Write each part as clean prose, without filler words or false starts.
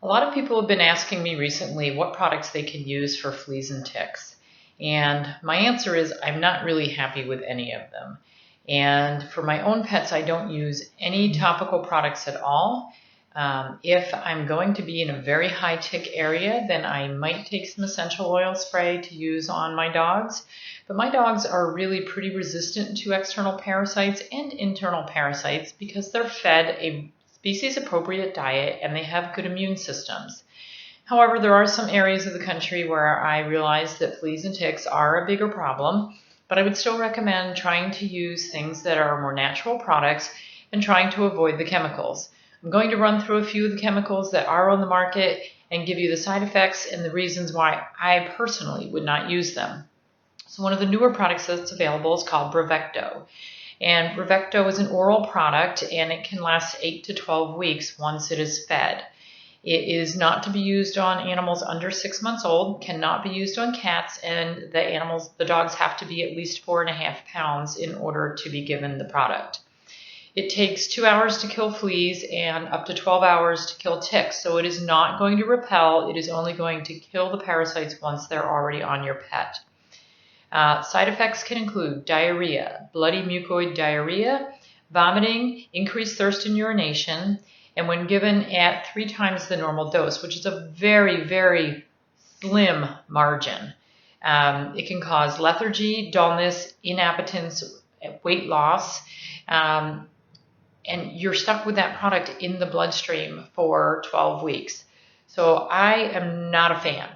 A lot of people have been asking me recently what products they can use for fleas and ticks. And my answer is I'm not really happy with any of them. And for my own pets, I don't use any topical products at all. If I'm going to be in a very high tick area, then I might take some essential oil spray to use on my dogs. But my dogs are really pretty resistant to external parasites and internal parasites because they're fed a species-appropriate diet and they have good immune systems. However, there are some areas of the country where I realize that fleas and ticks are a bigger problem, but I would still recommend trying to use things that are more natural products and trying to avoid the chemicals. I'm going to run through a few of the chemicals that are on the market and give you the side effects and the reasons why I personally would not use them. So one of the newer products that's available is called Brubeck Dough. And Brubeck Dough is an oral product and it can last 8 to 12 weeks once it is fed. It is not to be used on animals under 6 months old, cannot be used on cats, and the dogs have to be at least 4.5 pounds in order to be given the product. It takes 2 hours to kill fleas and up to 12 hours to kill ticks, so it is not going to repel, it is only going to kill the parasites once they're already on your pet. Side effects can include diarrhea, bloody mucoid diarrhea, vomiting, increased thirst and urination, and when given at 3 times the normal dose, which is a very, very slim margin, it can cause lethargy, dullness, inappetence, weight loss, and you're stuck with that product in the bloodstream for 12 weeks. So I am not a fan.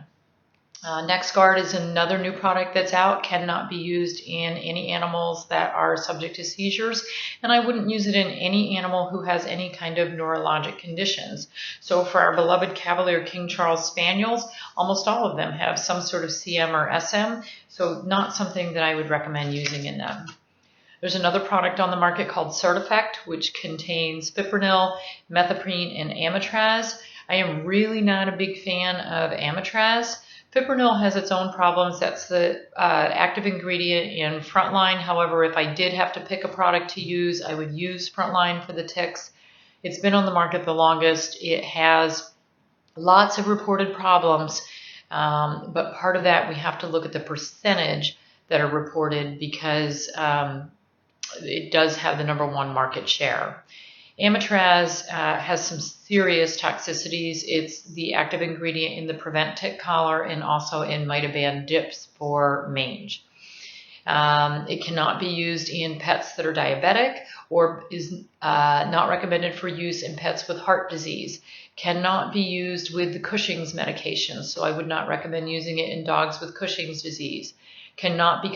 NexGard is another new product that's out, cannot be used in any animals that are subject to seizures, and I wouldn't use it in any animal who has any kind of neurologic conditions. So for our beloved Cavalier King Charles Spaniels, almost all of them have some sort of CM or SM, so not something that I would recommend using in them. There's another product on the market called Certifect, which contains fipronil, methoprene, and amitraz. I am really not a big fan of amitraz. Fipronil has its own problems. That's the active ingredient in Frontline. However, if I did have to pick a product to use, I would use Frontline for the ticks. It's been on the market the longest. It has lots of reported problems, but part of that we have to look at the percentage that are reported because it does have the #1 market share. Amitraz has some serious toxicities. It's the active ingredient in the Prevent Tick Collar and also in Mitaban dips for mange. It cannot be used in pets that are diabetic or is not recommended for use in pets with heart disease. Cannot be used with the Cushing's medication, so I would not recommend using it in dogs with Cushing's disease. Cannot be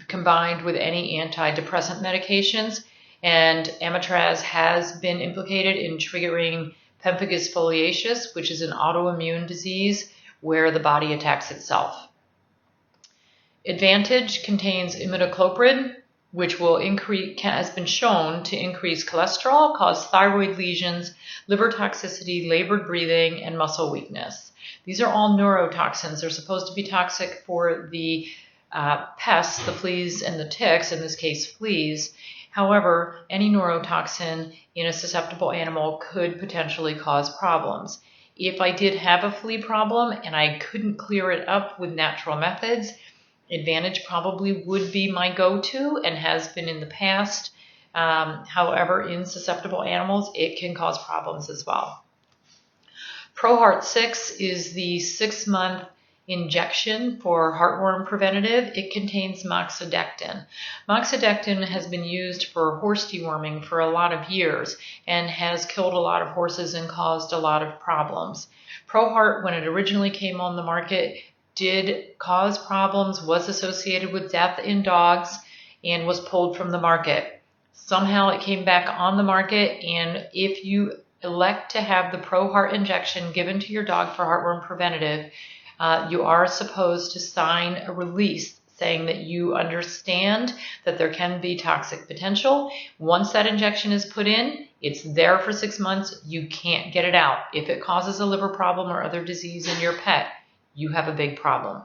combined with any antidepressant medications. And amitraz has been implicated in triggering pemphigus foliaceus, which is an autoimmune disease where the body attacks itself. Advantix contains imidacloprid, which has been shown to increase cholesterol, cause thyroid lesions, liver toxicity, labored breathing, and muscle weakness. These are all neurotoxins. They're supposed to be toxic for the pests, the fleas and the ticks, in this case fleas. However, any neurotoxin in a susceptible animal could potentially cause problems. If I did have a flea problem and I couldn't clear it up with natural methods, Advantix probably would be my go-to and has been in the past. However, in susceptible animals, it can cause problems as well. Proheart 6 is the 6-month injection for heartworm preventative. It contains moxidectin. Moxidectin has been used for horse deworming for a lot of years and has killed a lot of horses and caused a lot of problems. Proheart, when it originally came on the market, did cause problems, was associated with death in dogs, and was pulled from the market. Somehow it came back on the market, and if you elect to have the Proheart injection given to your dog for heartworm preventative, you are supposed to sign a release saying that you understand that there can be toxic potential. Once that injection is put in, it's there for 6 months. You can't get it out. If it causes a liver problem or other disease in your pet, you have a big problem.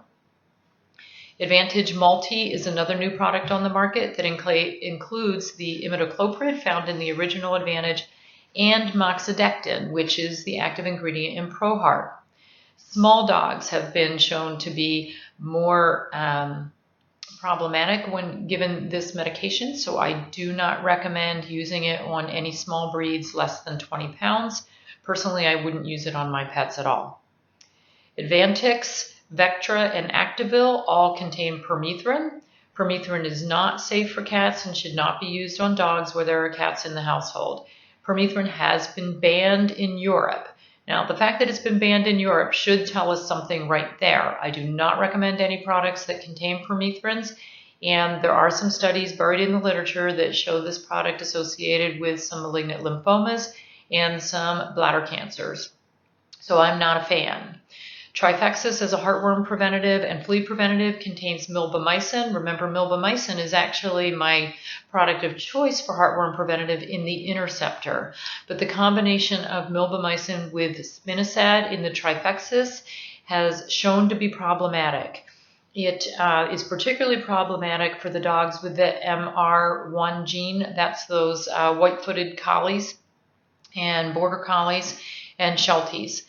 Advantix Multi is another new product on the market that includes the imidacloprid found in the original Advantix and moxidectin, which is the active ingredient in Proheart. Small dogs have been shown to be more problematic when given this medication, so I do not recommend using it on any small breeds less than 20 pounds. Personally, I wouldn't use it on my pets at all. Advantix, Vectra, and Activil all contain permethrin. Permethrin is not safe for cats and should not be used on dogs where there are cats in the household. Permethrin has been banned in Europe. Now, the fact that it's been banned in Europe should tell us something right there. I do not recommend any products that contain permethrins, and there are some studies buried in the literature that show this product associated with some malignant lymphomas and some bladder cancers. So I'm not a fan. Trifexis is a heartworm preventative and flea preventative, contains milbemycin. Remember, milbemycin is actually my product of choice for heartworm preventative in the Interceptor. But the combination of milbemycin with spinosad in the Trifexis has shown to be problematic. It is particularly problematic for the dogs with the MR1 gene. That's those white-footed collies and border collies and Shelties.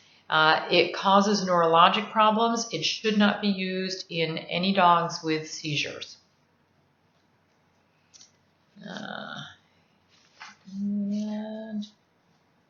It causes neurologic problems. It should not be used in any dogs with seizures. And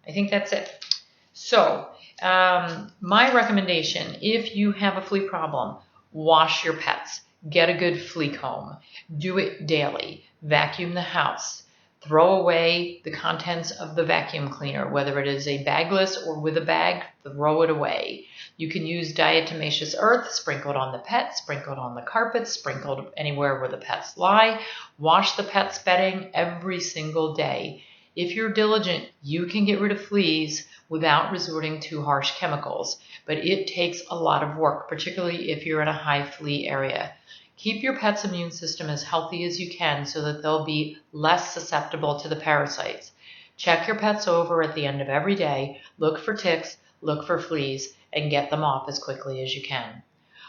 I think that's it. So, my recommendation, if you have a flea problem, wash your pets. Get a good flea comb. Do it daily. Vacuum the house. Throw away the contents of the vacuum cleaner, whether it is a bagless or with a bag, throw it away. You can use diatomaceous earth, sprinkled on the pet, sprinkled on the carpet, sprinkled anywhere where the pets lie. Wash the pet's bedding every single day. If you're diligent, you can get rid of fleas without resorting to harsh chemicals, but it takes a lot of work, particularly if you're in a high flea area. Keep your pet's immune system as healthy as you can so that they'll be less susceptible to the parasites. Check your pets over at the end of every day, look for ticks, look for fleas, and get them off as quickly as you can.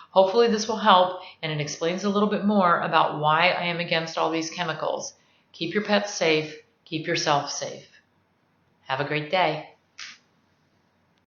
Hopefully this will help, and it explains a little bit more about why I am against all these chemicals. Keep your pets safe, keep yourself safe. Have a great day.